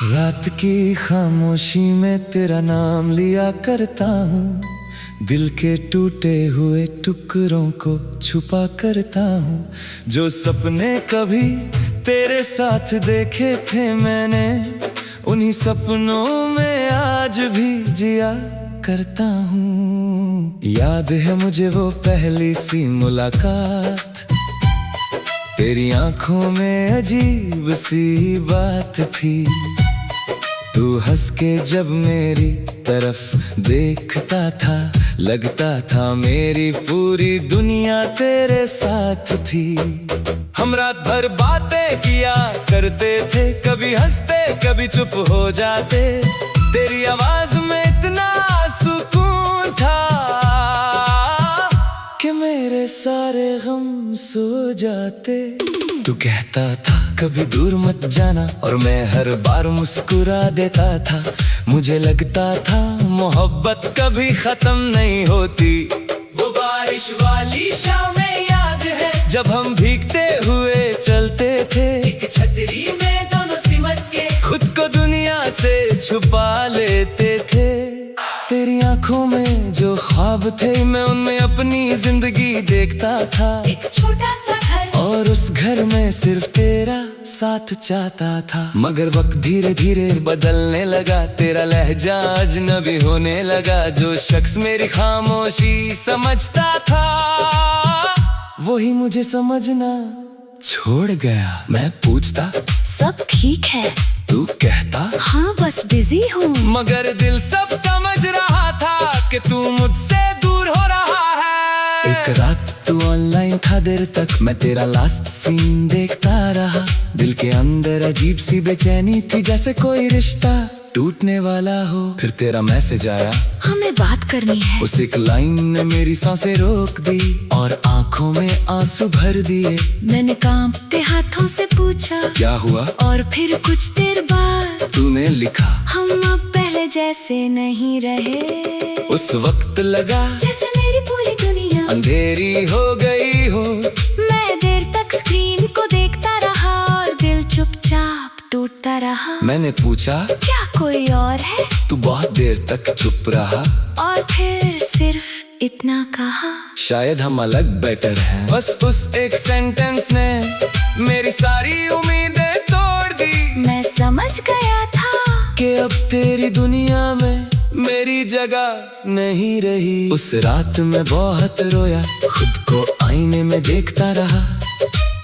रात की खामोशी में तेरा नाम लिया करता हूँ, दिल के टूटे हुए टुकड़ों को छुपा करता हूँ। जो सपने कभी तेरे साथ देखे थे मैंने, उन्हीं सपनों में आज भी जिया करता हूँ। याद है मुझे वो पहली सी मुलाकात, तेरी आंखों में अजीब सी बात थी। तू हंस के जब मेरी तरफ देखता था, लगता था मेरी पूरी दुनिया तेरे साथ थी। हम रात भर बातें किया करते थे, कभी हंसते कभी चुप हो जाते। तेरी आवाज में इतना सुकून था कि मेरे सारे गम सो जाते। तू कहता था कभी दूर मत जाना, और मैं हर बार मुस्कुरा देता था। मुझे लगता था मोहब्बत कभी खत्म नहीं होती। वो बारिश वाली शामें याद है, जब हम भीगते हुए चलते थे, एक छतरी में दोनों सिमट के खुद को दुनिया से छुपा लेते थे। तेरी आंखों में जो ख्वाब थे, मैं उनमें अपनी जिंदगी देखता था। एक छोटा सा घर, और उस घर में सिर्फ तेरा साथ चाहता था। मगर वक्त धीरे धीरे बदलने लगा, तेरा लहजा अजनबी होने लगा। जो शख्स मेरी खामोशी समझता था, वही मुझे समझना छोड़ गया। मैं पूछता सब ठीक है, तू कहता हाँ बस बिजी हूँ। मगर दिल सब समझ रहा था कि तू मुझसे दूर हो रहा है। एक रात तू ऑनलाइन था देर तक, मैं तेरा लास्ट सीन देखता रहा। दिल के अंदर अजीब सी बेचैनी थी, जैसे कोई रिश्ता टूटने वाला हो। फिर तेरा मैसेज आया, हमें बात करनी है। उस एक लाइन ने मेरी सांसें रोक दी और आंखों में आंसू भर दिए। मैंने कांपते हाथों से पूछा क्या हुआ, और फिर कुछ देर बाद तूने लिखा हम अब पहले जैसे नहीं रहे। उस वक्त लगा जैसे मेरी पूरी दुनिया अंधेरी हो गई हो। मैं देर तक स्क्रीन को देखता रहा और दिल चुपचाप टूटता रहा। मैंने पूछा क्या कोई और है? तू बहुत देर तक चुप रहा और फिर सिर्फ इतना कहा, शायद हम अलग बेटर हैं। बस उस एक सेंटेंस ने मेरी सारी उम्मीदें तोड़ दी। मैं समझ गया था कि अब तेरी दुनिया में मेरी जगह नहीं रही। उस रात में बहुत रोया, खुद को आईने में देखता रहा।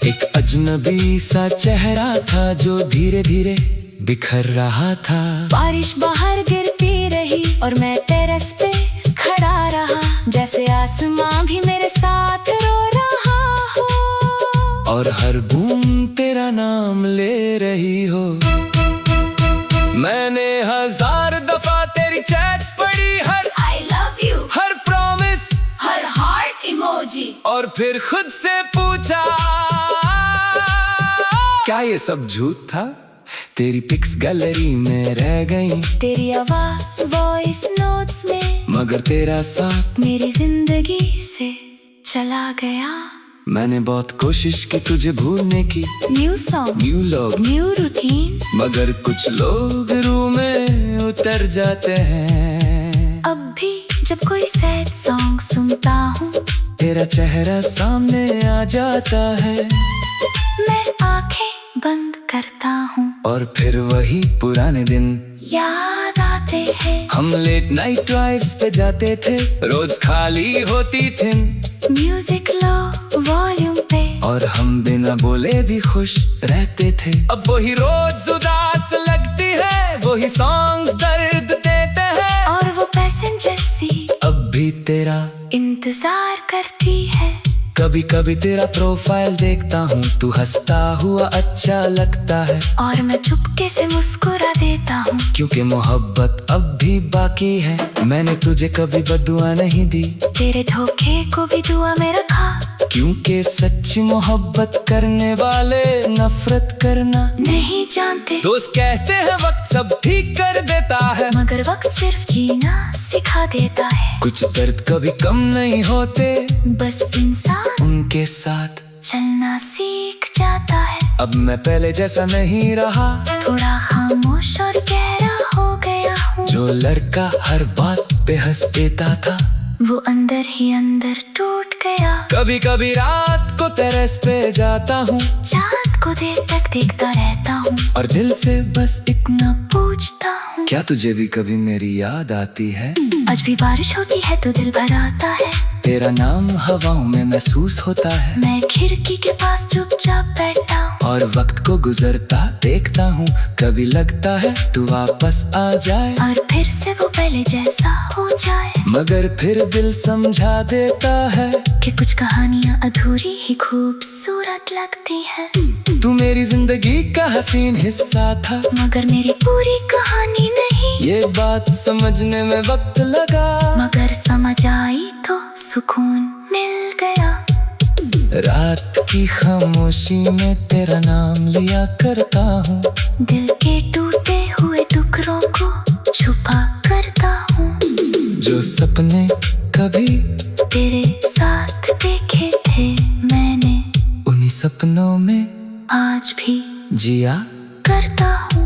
एक अजनबी सा चेहरा था जो धीरे धीरे बिखर रहा था। बारिश बाहर गिरती रही और मैं टेरेस पे खड़ा रहा, जैसे आसमां भी मेरे साथ रो रहा हो। और हर बूंद तेरा नाम ले रही हो। मैंने 1000 दफा तेरी चैट्स पढ़ी, हर I love you, her promise, her heart emoji. और फिर खुद से पूछा क्या ये सब झूठ था। तेरी पिक्स गैलरी में रह गई, तेरी आवाज वॉइस नोट्स में, मगर तेरा साथ मेरी जिंदगी से चला गया। मैंने बहुत कोशिश की तुझे भूलने की, न्यू सॉन्ग, न्यू लोग, न्यू रूटीन, मगर कुछ लोग रूह में उतर जाते हैं। अब भी जब कोई सैड सॉन्ग सुनता हूँ, तेरा चेहरा सामने आ जाता है। मैं आंखें बंद करता हूँ और फिर वही पुराने दिन याद आते हैं। हम लेट नाइट ड्राइव्स पे जाते थे, रोज खाली होती थी, म्यूजिक लो वॉल्यूम पे, और हम बिना बोले भी खुश रहते थे। अब वही रोज उदास लगती है, वही सॉन्ग्स दर्द देते हैं, और वो पैसेंजर सी अब भी तेरा इंतजार करती है। कभी कभी तेरा प्रोफाइल देखता हूँ, तू हंसता हुआ अच्छा लगता है, और मैं चुपके से मुस्कुरा देता हूँ, क्योंकि मोहब्बत अब भी बाकी है। मैंने तुझे कभी बददुआ नहीं दी, तेरे धोखे को भी दुआ में रखा। क्योंकि सच्ची मोहब्बत करने वाले नफरत करना नहीं जानते। दोस्त कहते हैं वक्त सब ठीक कर देता है, मगर वक्त सिर्फ जीना सिखा देता है। कुछ दर्द कभी कम नहीं होते, बस इंसान उनके साथ चलना सीख जाता है। अब मैं पहले जैसा नहीं रहा, थोड़ा खामोश और गहरा हो गया हूँ। जो लड़का हर बात पे हंस देता था, वो अंदर ही अंदर टूट गया। कभी कभी रात को टेरेस पे जाता हूँ, चाँद को देर तक देखता रहता हूँ, और दिल से बस इतना पूछता हूँ क्या तुझे भी कभी मेरी याद आती है? आज भी बारिश होती है तो दिल भर आता है। तेरा नाम हवाओं में महसूस होता है, मैं खिड़की के पास चुपचाप बैठा हूँ, और वक्त को गुजरता देखता हूँ। कभी लगता है तू वापस आ जाए, और फिर से वो पहले जैसा हो जाए। मगर फिर दिल समझा देता है कि कुछ कहानियाँ अधूरी ही खूबसूरत लगती हैं। तू मेरी जिंदगी का हसीन हिस्सा था, मगर मेरी पूरी कहानी नहीं। ये बात समझने में वक्त लगा, मगर समझ आई तो सुकून मिल गया। रात की खामोशी में तेरा नाम लिया करता हूँ, दिल के टूटे हुए टुकड़ों को छुपा करता हूँ। जो सपने कभी तेरे साथ देखे थे मैंने, उन्हीं सपनों में आज भी जिया करता हूँ।